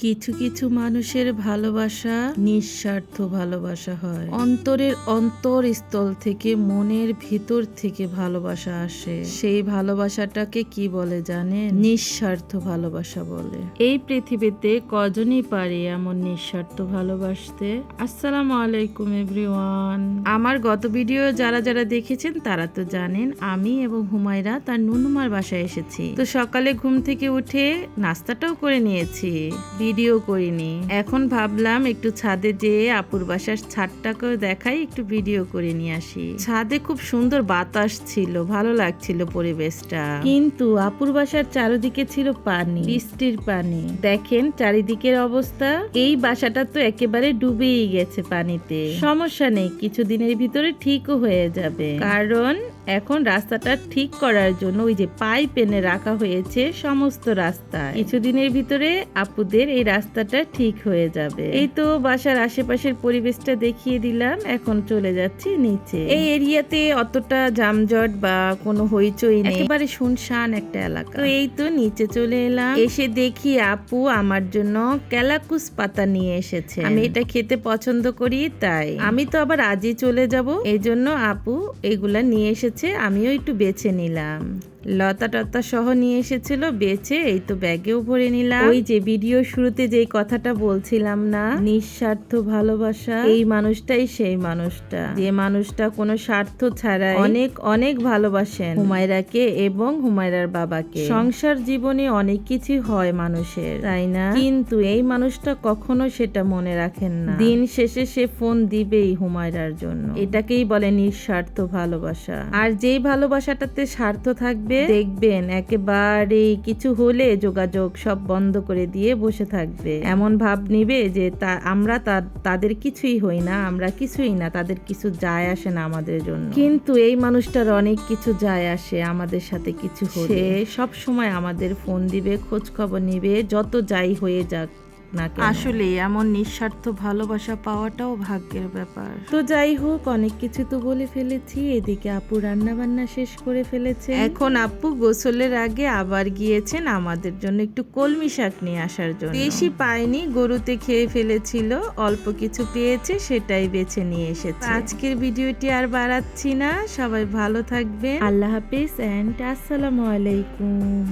কিছু কিছু মানুষের ভালোবাসা নিঃস্বার্থ ভালোবাসা হয়। অন্তরের অন্তরস্থল থেকে, মনের ভিতর থেকে ভালোবাসা আসে। সেই ভালোবাসাটাকে কি বলে জানেন? নিঃস্বার্থ ভালোবাসা বলে। এই পৃথিবীতে কজনই পারে এমন নিঃস্বার্থ ভালোবাসতে। আসসালামু আলাইকুম এভরিওয়ান। আমার গত ভিডিও যারা যারা দেখেছেন তারা তো জানেন আমি এবং হুমায়রা তার নুনুমার বাসায় এসেছি। তো সকালে ঘুম থেকে উঠে নাস্তাটাও করে নিয়েছি, ভিডিও করিনি। এখন ভাবলাম একটু ছাদে যেয়ে আপুর বাসার ছাদটাকেও দেখাই, একটু ভিডিও করে নিয়ে আসি। ছাদে খুব সুন্দর বাতাস ছিল, ভালো লাগছিল পরিবেশটা। কিন্তু আপুর বাসার চারিদিকে ছিল পানি, বৃষ্টির পানি। দেখেন চারিদিকের অবস্থা। এই বাসাটা তো একেবারে ডুবেই গেছে পানিতে। সমস্যা নেই, কিছুদিনের ভিতরে ঠিকও হয়ে যাবে। কারণ এখন রাস্তাটা ঠিক করার জন্য ওই যে পাইপ এনে রাখা হয়েছে সমস্ত রাস্তায়। কিছুদিনের ভিতরে আপুদের এই রাস্তাটা ঠিক হয়ে যাবে। এই তো বাসার আশেপাশের পরিবেশটা দেখিয়ে দিলাম, এখন চলে যাচ্ছি নিচে। এই এরিয়াতে অতটা যানজট বা কোনো হইচই নেই, একেবারে শুনশান একটা এলাকা। তো এই তো নিচে চলে এলাম, এসে দেখি আপু আমার জন্য ক্যালাকুস পাতা নিয়ে এসেছে। আমি এটা খেতে পছন্দ করি, তাই আমি তো আবার আজই চলে যাব, এই জন্য আপু এগুলা নিয়ে এসেছে। আমিও একটু বেছে নিলাম, লতা টতা সহ নিয়ে এসেছিল, বেছে এই তো ব্যাগেও ভরে নিলাম। ওই যে ভিডিও শুরুতে যে কথাটা বলছিলাম না, নিঃস্বার্থ ভালোবাসা, এই মানুষটাই সেই মানুষটা, যে মানুষটা কোনো স্বার্থ ছাড়াই অনেক অনেক ভালোবাসেন হুমায়রাকে এবং হুমায়রার বাবাকে। সংসার জীবনে অনেক কিছু হয় মানুষের, তাই না? কিন্তু এই মানুষটা কখনো সেটা মনে রাখেন না। দিন শেষে সে ফোন দিবেই হুমায়রার জন্য। এটাকেই বলে নিঃস্বার্থ ভালোবাসা। আর যেই ভালোবাসাটাতে স্বার্থ থাকবে, দেখবেন একেবারে কিছু হলে যোগাযোগ সব বন্ধ করে দিয়ে বসে থাকবে। এমন ভাব নিবে যে আমরা তাদের কিছুই হই না, আমরা কিছুই না, তাদের কিছু যায় আসে না আমাদের জন্য। কিন্তু এই মানুষটার অনেক কিছু যায় আসে আমাদের সাথে কিছু হলে। সে সব সময় আমাদের ফোন দিবে, খোঁজ খবর নিবে, যত যাই হয়ে যাক না। আসলে এমন নিঃস্বার্থ ভালোবাসা পাওয়াটাও ভাগ্যের ব্যাপার। তো যাই হোক, অনেক কিছু তো বলে ফেলেছি। এদিকে আপু রান্না বান্না শেষ করে ফেলেছে। এখন আপু গোসলের আগে আবার গিয়েছেন আমাদের জন্য একটু কলমি শাক নিয়ে আসার জন্য। বেশি পায়নি, গরুতে খেয়ে ফেলেছিল, অল্প কিছু পেয়েছে সেটাই বেছে নিয়ে এসেছে। আজকের ভিডিওটি আর বাড়াচ্ছি না, সবাই ভালো থাকবেন। আল্লাহ হাফিজ এন্ড আসসালামু আলাইকুম।